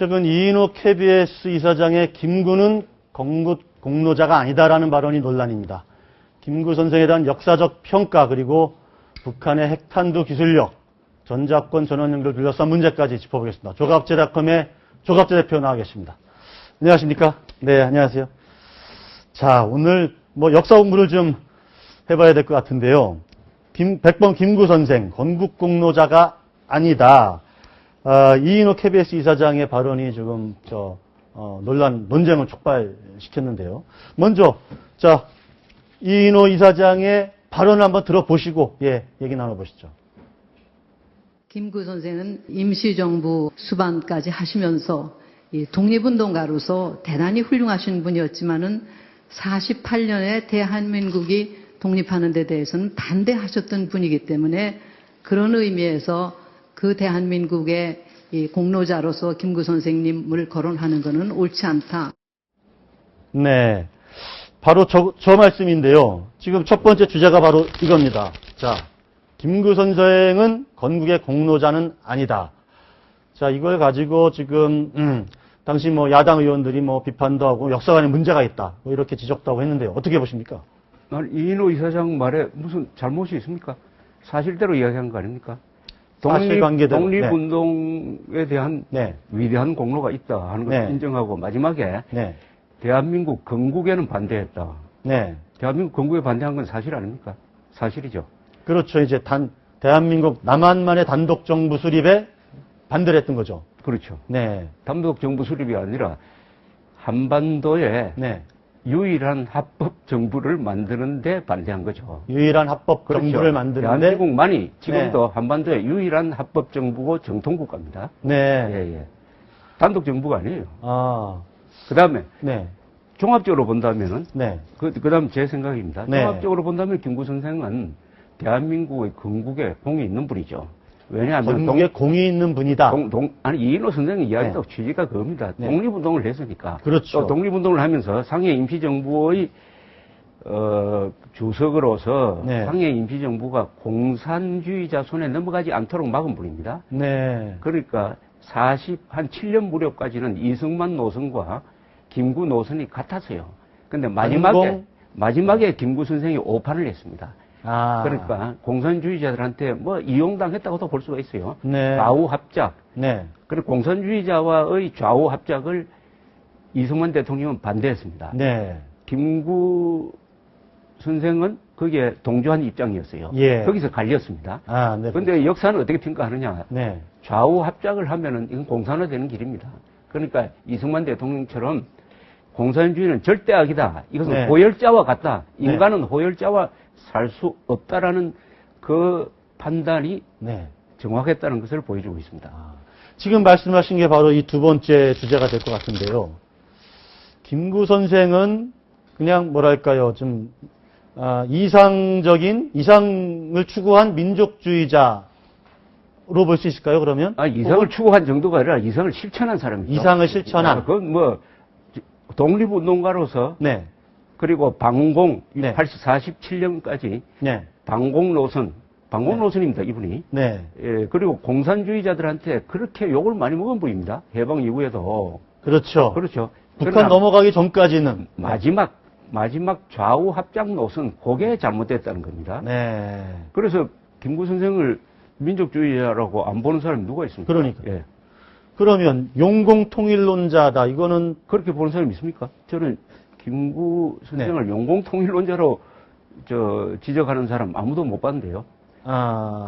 최근 이인호 KBS 이사장의 김구는 공로자가 아니다라는 발언이 논란입니다. 김구 선생에 대한 역사적 평가 그리고 북한의 핵탄두 기술력, 전자권 전원 연결 둘러싼 문제까지 짚어보겠습니다. 조갑제닷컴의 조갑제 대표 나와 계십니다. 안녕하십니까? 네, 안녕하세요. 자, 오늘 역사 공부를 좀 해봐야 될 것 같은데요. 백범 김구 선생, 건국 공로자가 아니다. 이인호 KBS 이사장의 발언이 지금 논쟁을 촉발시켰는데요. 먼저 이인호 이사장의 발언을 한번 들어보시고 얘기 나눠보시죠. 김구 선생은 임시정부 수반까지 하시면서 독립운동가로서 대단히 훌륭하신 분이었지만은 48년에 대한민국이 독립하는 데 대해서는 반대하셨던 분이기 때문에 그런 의미에서 그 대한민국의 공로자로서 김구 선생님을 거론하는 것은 옳지 않다. 네. 바로 저 말씀인데요. 지금 첫 번째 주제가 바로 이겁니다. 자, 김구 선생은 건국의 공로자는 아니다. 자, 이걸 가지고 지금, 당시 야당 의원들이 비판도 하고 역사관에 문제가 있다. 이렇게 지적도 하고 했는데요. 어떻게 보십니까? 이인호 이사장 말에 무슨 잘못이 있습니까? 사실대로 이야기한 거 아닙니까? 독립운동에 대한 위대한 공로가 있다 하는 것을 인정하고 마지막에 대한민국 건국에는 반대했다. 대한민국 건국에 반대한 건 사실 아닙니까? 사실이죠. 그렇죠. 이제 대한민국 남한만의 단독 정부 수립에 반대를 했던 거죠. 그렇죠. 네. 단독 정부 수립이 아니라 한반도에 유일한 합법 정부를 만드는데 반대한 거죠. 유일한 합법 그렇죠. 정부를 만드는데 대한민국만이 지금도 한반도의 유일한 합법 정부고 정통국가입니다. 네. 단독 정부가 아니에요. 그다음에 종합적으로 본다면은 그다음 제 생각입니다. 종합적으로 본다면 김구 선생은 대한민국의 건국에 공이 있는 분이죠. 왜냐하면 공이 있는 분이다. 이인호 선생의 이야기도 취지가 그겁니다. 독립운동을 했으니까. 그렇죠. 또 독립운동을 하면서 상해 임시정부의 주석으로서 상해 임시정부가 공산주의자 손에 넘어가지 않도록 막은 분입니다. 그러니까 한 7년 무렵까지는 이승만 노선과 김구 노선이 같았어요. 근데 마지막에 김구 선생이 오판을 했습니다. 그러니까 공산주의자들한테 이용당했다고도 볼 수가 있어요. 좌우 합작. 그리고 공산주의자와의 좌우 합작을 이승만 대통령은 반대했습니다. 김구 선생은 거기에 동조한 입장이었어요. 거기서 갈렸습니다. 그런데 역사는 어떻게 평가하느냐. 좌우 합작을 하면은 이건 공산화되는 길입니다. 그러니까 이승만 대통령처럼 공산주의는 절대 악이다. 이것은 호열자와 같다. 인간은 호열자와 살 수 없다라는 그 판단이 정확했다는 것을 보여주고 있습니다. 지금 말씀하신 게 바로 이 두 번째 주제가 될 것 같은데요. 김구 선생은 그냥 좀 이상을 추구한 민족주의자로 볼 수 있을까요? 그러면 이상을 추구한 정도가 아니라 이상을 실천한 사람이죠. 이상을 실천한. 그건 독립운동가로서 그리고 방공 47년까지 방공 노선입니다. 이분이. 그리고 공산주의자들한테 그렇게 욕을 많이 먹은 분입니다. 해방 이후에도. 그렇죠. 북한 넘어가기 전까지는 마지막 좌우 합작 노선 그게 잘못됐다는 겁니다. 그래서 김구 선생을 민족주의자라고 안 보는 사람이 누가 있습니까? 그러니까. 그러면 용공통일론자다. 이거는 그렇게 보는 사람이 있습니까? 저는 김구 선생을 용공통일론자로 지적하는 사람 아무도 못 봤는데요.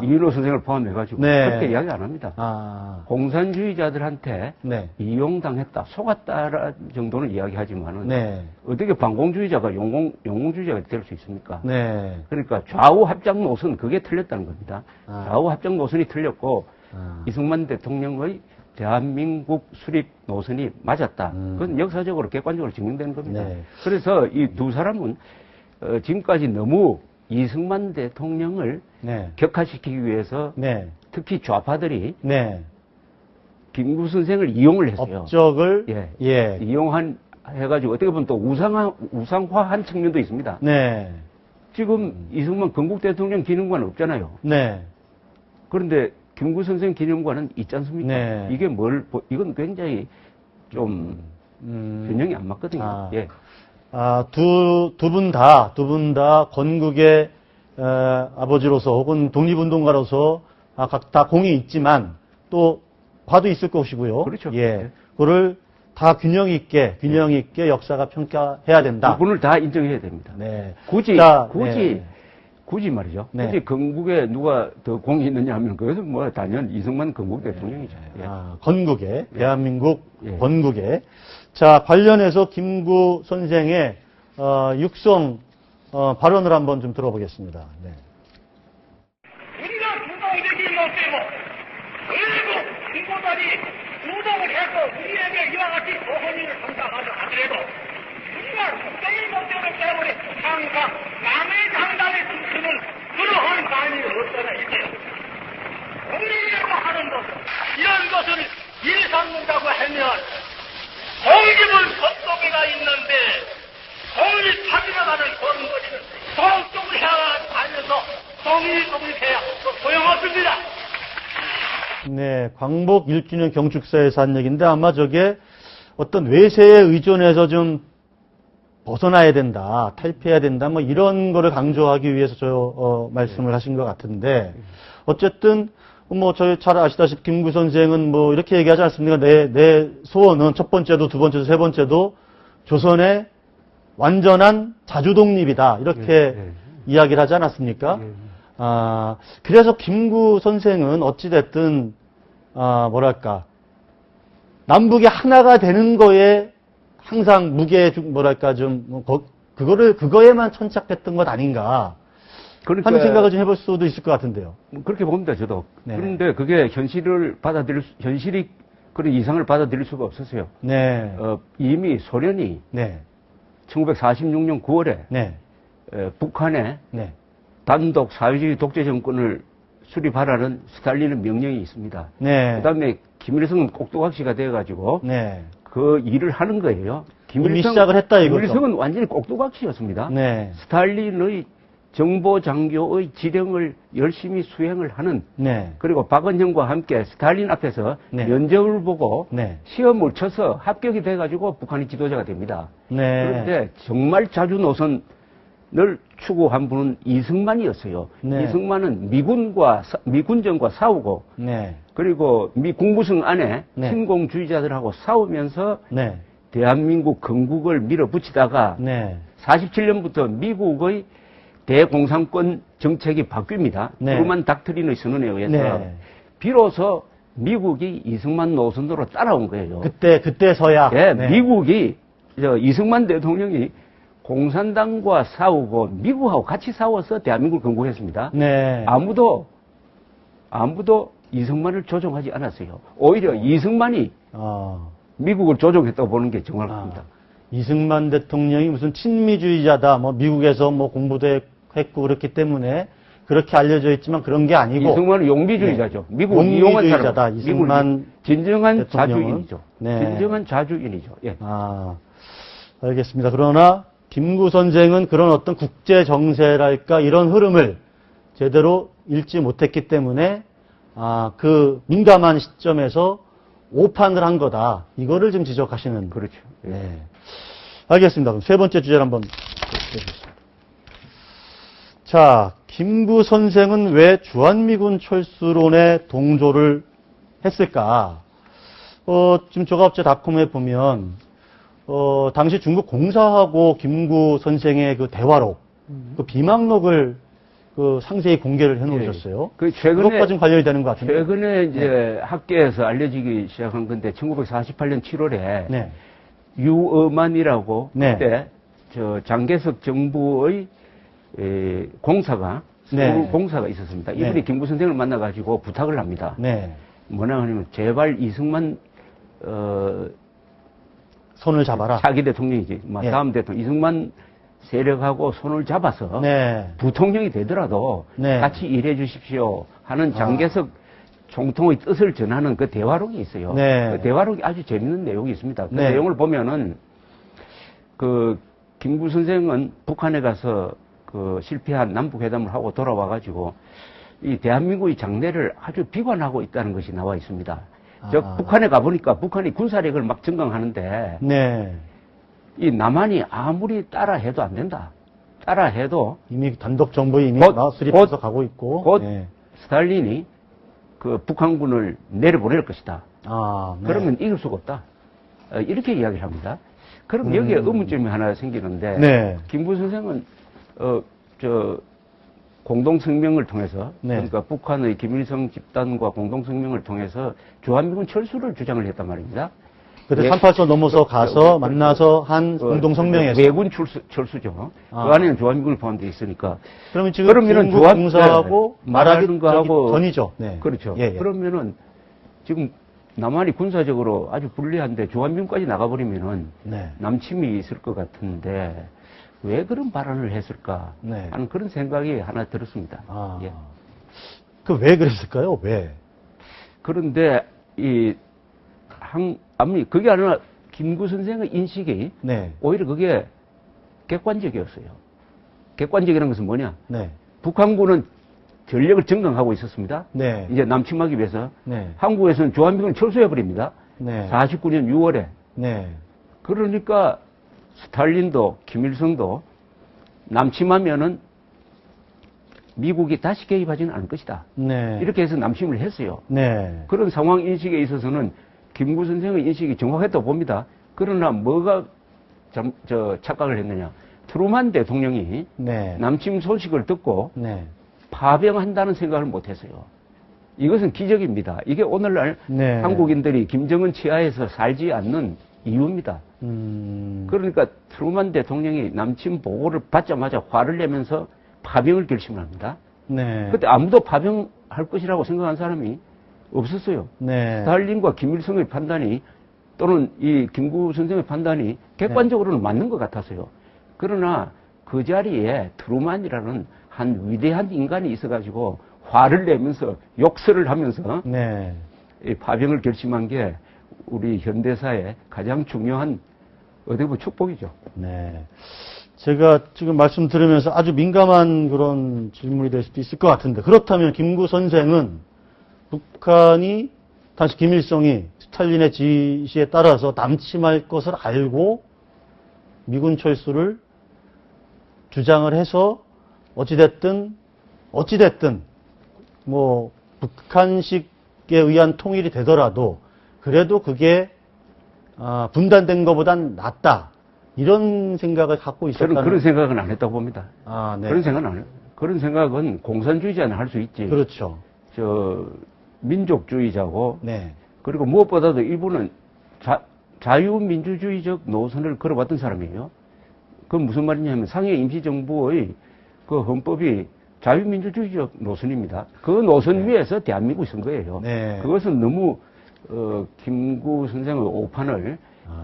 이인호 선생을 포함해가지고 그렇게 이야기 안 합니다. 공산주의자들한테 이용당했다, 속았다 정도는 이야기하지만은 어떻게 반공주의자가 용공주의자가 될 수 있습니까? 그러니까 좌우 합작 노선 그게 틀렸다는 겁니다. 좌우 합작 노선이 틀렸고 이승만 대통령의 대한민국 수립 노선이 맞았다. 그건 역사적으로 객관적으로 증명되는 겁니다. 그래서 이 두 사람은 지금까지 너무 이승만 대통령을 격화시키기 위해서 특히 좌파들이 김구 선생을 이용을 했어요. 업적을 해가지고 어떻게 보면 또 우상화한 측면도 있습니다. 지금 이승만 건국 대통령 기념관 없잖아요. 그런데 김구 선생 기념관은 있지 않습니까? 이게 이건 굉장히 좀 균형이 안 맞거든요. 예. 두 분 다 건국의 아버지로서 혹은 독립운동가로서 각 다 공이 있지만 또 과도 있을 것이고요. 그렇죠. 예. 그거를 다 균형 있게 역사가 평가해야 된다. 두 분을 다 인정해야 됩니다. 네. 굳이 말이죠. 네. 굳이 건국에 누가 더 공이 있느냐 하면 그것은 뭐 단연 이승만 건국 대통령이죠. 예. 건국에, 대한민국 예. 건국에. 자, 관련해서 김구 선생의 육성 발언을 한번 좀 들어보겠습니다. 네. 우리가 주동되지 못되고 그리고 김구단이 주동을 해서 우리에게 이와 같이 고혼인을 선택하려 하더라도 우리가 주동이 못되기 때문에 항상 남의 장단에 춤추는 그러한 반이 없잖아 이제 독립이라고 하는 것은 이런 것을 일삼는다고 하면 독립은 법도계가 있는데 독립 찾으러 가는 권거리는 독립을 향하면서 독립해야 소용없습니다. 네, 광복 1주년 경축사에서 한 얘기인데 아마 저게 어떤 외세에 의존해서 좀 벗어나야 된다, 탈피해야 된다, 뭐 이런 거를 강조하기 위해서 말씀을 하신 것 같은데 어쨌든 뭐 저희 잘 아시다시피 김구 선생은 뭐 이렇게 얘기하지 않습니까? 내 소원은 첫 번째도 두 번째도 세 번째도 조선의 완전한 자주독립이다 이렇게 이야기를 하지 않았습니까? 그래서 김구 선생은 어찌됐든, 남북이 하나가 되는 거에 항상 그거에만 천착했던 것 아닌가. 그러니까 하는 생각을 좀 해볼 수도 있을 것 같은데요. 그렇게 봅니다, 저도. 네. 그런데 그게 현실이 그런 이상을 받아들일 수가 없었어요. 네. 이미 소련이 네. 1946년 9월에 네. 북한에 네. 단독 사회주의 독재 정권을 수립하라는 스탈린의 명령이 있습니다. 네. 그다음에 김일성은 꼭두각시가 돼가지고 네. 그 일을 하는 거예요. 이미 시작을 했다 이거죠. 김일성은 완전히 꼭두각시였습니다. 네. 스탈린의 정보 장교의 지령을 열심히 수행을 하는 네. 그리고 박은영과 함께 스탈린 앞에서 네. 면접을 보고 네. 시험을 쳐서 합격이 돼가지고 북한의 지도자가 됩니다. 네. 그런데 정말 자주 노선을 추구한 분은 이승만이었어요. 네. 이승만은 미군정과 싸우고 네. 그리고 미 국무성 안에 네. 신공주의자들하고 싸우면서 네. 대한민국 건국을 밀어붙이다가 네. 47년부터 미국의 대공산권 정책이 바뀝니다. 네. 트루만 닥트린의 선언에 의해서 네. 비로소 미국이 이승만 노선으로 따라온 거예요. 그때서야. 예, 네. 미국이 이승만 대통령이 공산당과 싸우고 미국하고 같이 싸워서 대한민국을 건국했습니다. 네. 아무도 이승만을 조종하지 않았어요. 오히려 이승만이 미국을 조종했다고 보는 게 정확합니다. 이승만 대통령이 무슨 친미주의자다, 뭐 미국에서 뭐 공부도 했고 그렇기 때문에 그렇게 알려져 있지만 그런 게 아니고 이승만은 용비주의자죠. 네. 미국을 이용한 용비주의자다. 사람. 이승만 진정한 대통령은. 자주인이죠. 네. 진정한 자주인이죠. 예. 알겠습니다. 그러나 김구 선생은 그런 어떤 국제 정세랄까 이런 흐름을 제대로 읽지 못했기 때문에 그 민감한 시점에서 오판을 한 거다. 이거를 좀 지적하시는. 그렇죠. 예. 네. 알겠습니다. 그럼 세 번째 주제를 한번 해주겠습니다. 자, 김구 선생은 왜 주한미군 철수론에 동조를 했을까? 지금 조갑제닷컴에 보면, 당시 중국 공사하고 김구 선생의 그 대화록, 그 비망록을 상세히 공개를 해 놓으셨어요. 그 최근에 그것과 좀 관련이 되는 것 같은데. 최근에 이제 학계에서 알려지기 시작한 건데 1948년 7월에 네. 유어만이라고 네. 그때 장개석 정부의 공사가 네. 서울 공사가 있었습니다. 이분이 네. 김구 선생을 만나가지고 부탁을 합니다. 네. 뭐냐 하냐면 제발 이승만 손을 잡아라. 차기 대통령이지. 네. 다음 대통령 이승만 세력하고 손을 잡아서 네. 부통령이 되더라도 네. 같이 일해 주십시오 하는 장개석 총통의 뜻을 전하는 그 대화록이 있어요. 네. 그 대화록이 아주 재밌는 내용이 있습니다. 그 네. 내용을 보면은 그 김구 선생은 북한에 가서 그 실패한 남북회담을 하고 돌아와가지고 이 대한민국의 장래를 아주 비관하고 있다는 것이 나와 있습니다. 북한에 가보니까 북한이 군사력을 막 증강하는데 네. 이 남한이 아무리 따라해도 안 된다. 따라해도 이미 단독 정부에 이미 수립해서 가고 있고 곧 스탈린이 그 북한군을 내려보낼 것이다. 네. 그러면 이길 수가 없다. 이렇게 이야기를 합니다. 그럼 여기에 의문점이 하나 생기는데 네. 김구 선생은 공동성명을 통해서 그러니까 북한의 김일성 집단과 공동성명을 통해서 주한미군 철수를 주장을 했단 말입니다. 그때 38선 넘어서 가서 만나서 한 공동성명에서 외군 철수죠. 그 안에는 주한미군을 포함되어 있으니까. 그러면 지금 공사하고 말하는 거하고 전이죠. 네. 그렇죠. 그러면은 지금 남한이 군사적으로 아주 불리한데 주한미군까지 나가버리면은 남침이 있을 것 같은데 왜 그런 발언을 했을까 하는 그런 생각이 하나 들었습니다. 그 왜 그랬을까요? 왜? 그런데 그게 아니라 김구 선생의 인식이 오히려 그게 객관적이었어요. 객관적이라는 것은 뭐냐? 북한군은 전력을 증강하고 있었습니다. 이제 남침하기 위해서 한국에서는 주한미군을 철수해버립니다. 49년 6월에. 그러니까 스탈린도 김일성도 남침하면은 미국이 다시 개입하지는 않을 것이다. 이렇게 해서 남침을 했어요. 그런 상황 인식에 있어서는 김구 선생의 인식이 정확했다고 봅니다. 그러나 뭐가 착각을 했느냐. 트루만 대통령이 남침 소식을 듣고 파병한다는 생각을 못했어요. 이것은 기적입니다. 이게 오늘날 한국인들이 김정은 치하에서 살지 않는 이유입니다. 그러니까 트루만 대통령이 남침 보고를 받자마자 화를 내면서 파병을 결심을 합니다. 그때 아무도 파병할 것이라고 생각한 사람이 없었어요. 스탈린과 김일성의 판단이 또는 이 김구 선생의 판단이 객관적으로는 맞는 것 같았어요. 그러나 그 자리에 트루만이라는 한 위대한 인간이 있어가지고 화를 내면서 욕설을 하면서 이 파병을 결심한 게 우리 현대사의 가장 중요한 어떻게 보면 축복이죠. 제가 지금 말씀 들으면서 아주 민감한 그런 질문이 될 수도 있을 것 같은데 그렇다면 김구 선생은 북한이 당시 김일성이 스탈린의 지시에 따라서 남침할 것을 알고 미군 철수를 주장을 해서 어찌됐든 뭐 북한식에 의한 통일이 되더라도 그래도 그게 분단된 것보단 낫다. 이런 생각을 갖고 있었다는. 저는 그런 생각은 안 했다고 봅니다. 그런 생각은 안 해요. 그런 생각은 공산주의자는 할 수 있지. 그렇죠. 민족주의자고. 그리고 무엇보다도 이분은 자유민주주의적 노선을 걸어왔던 사람이에요. 그건 무슨 말이냐면 상해 임시정부의 그 헌법이 자유민주주의적 노선입니다. 그 노선 위에서 대한민국이 선 거예요. 그것은 너무 김구 선생의 오판을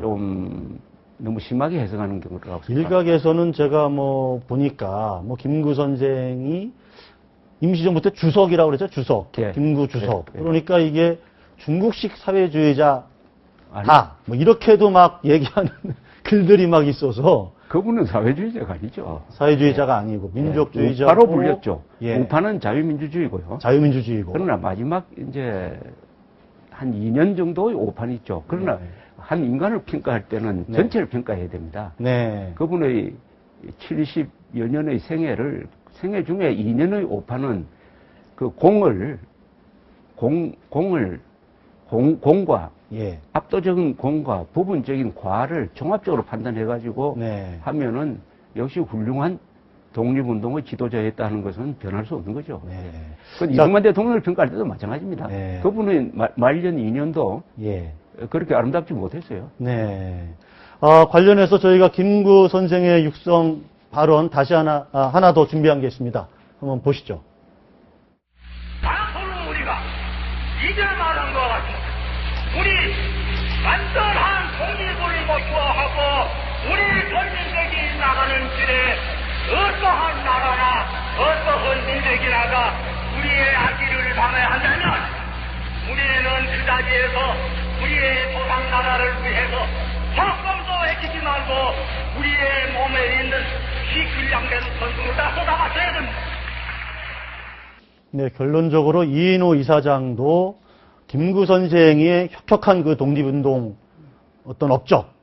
좀 너무 심하게 해석하는 경우라고 생각합니다. 일각에서는 제가 보니까 김구 선생이 임시정부 때 주석이라고 그랬죠. 주석. 김구 주석. 그러니까 이게 중국식 사회주의자다. 이렇게도 막 얘기하는 글들이 막 있어서. 그분은 사회주의자가 아니죠. 사회주의자가 아니고 민족주의자고. 우파로 불렸죠. 우파는 자유민주주의고요. 자유민주주의고. 그러나 마지막 이제 한 2년 정도의 오판이 있죠. 그러나 한 인간을 평가할 때는 전체를 평가해야 됩니다. 그분의 70여 년의 생애 중에 2년의 오판은 그 공과 압도적인 공과 부분적인 과를 종합적으로 판단해가지고 하면은 역시 훌륭한 독립운동의 지도자였다는 것은 변할 수 없는 거죠. 이승만 대통령을 평가할 때도 마찬가지입니다. 그분의 말년 2년도 그렇게 아름답지 못했어요. 관련해서 저희가 김구 선생의 육성 발언 다시 하나 더 준비한 게 있습니다. 한번 보시죠. 방송은 우리가 이제 말한 것 같이 우리 완전한 독립을 목표하고 우리 전민족이 나가는 길에 어떠한 나라나 어떠한 민족이나가 우리의 앞길을 방해야 한다면 우리는 그 자리에서 우리의 조상 나라를 위해서 조금도 해치지 말고 우리의 몸에 있는 희귀양된 선수를 다 쏟아마셔야 됩니다. 결론적으로 이인호 이사장도 김구 선생의 혁혁한 그 독립운동 어떤 업적,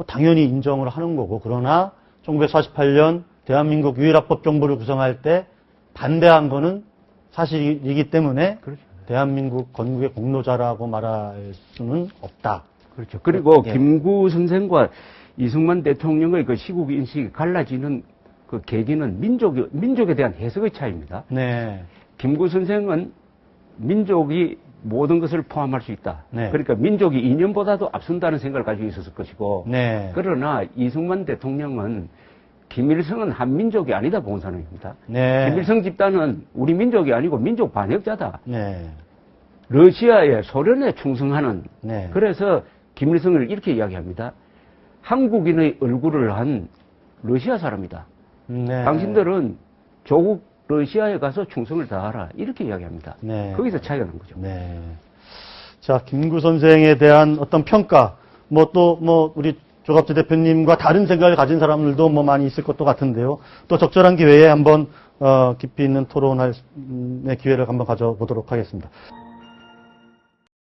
당연히 인정을 하는 거고, 그러나 1948년 대한민국 유일합법 정부를 구성할 때 반대한 거는 사실이기 때문에 그렇죠. 대한민국 건국의 공로자라고 말할 수는 없다. 그렇죠. 그리고 예. 김구 선생과 이승만 대통령의 그 시국 인식이 갈라지는 그 계기는 민족에 대한 해석의 차이입니다. 네. 김구 선생은 민족이 모든 것을 포함할 수 있다. 네. 그러니까 민족이 이념보다도 앞선다는 생각을 가지고 있었을 것이고, 네. 그러나 이승만 대통령은 김일성은 한민족이 아니다 본 사람입니다. 네. 김일성 집단은 우리 민족이 아니고 민족 반역자다. 네. 러시아에 소련에 충성하는. 네. 그래서 김일성을 이렇게 이야기합니다. 한국인의 얼굴을 한 러시아 사람이다. 네. 당신들은 조국 러시아에 가서 충성을 다하라. 이렇게 이야기합니다. 네. 거기서 차이가 난 거죠. 네. 자, 김구 선생에 대한 어떤 평가, 우리 조갑재 대표님과 다른 생각을 가진 사람들도 많이 있을 것도 같은데요. 또 적절한 기회에 한번 깊이 있는 토론할 기회를 한번 가져보도록 하겠습니다.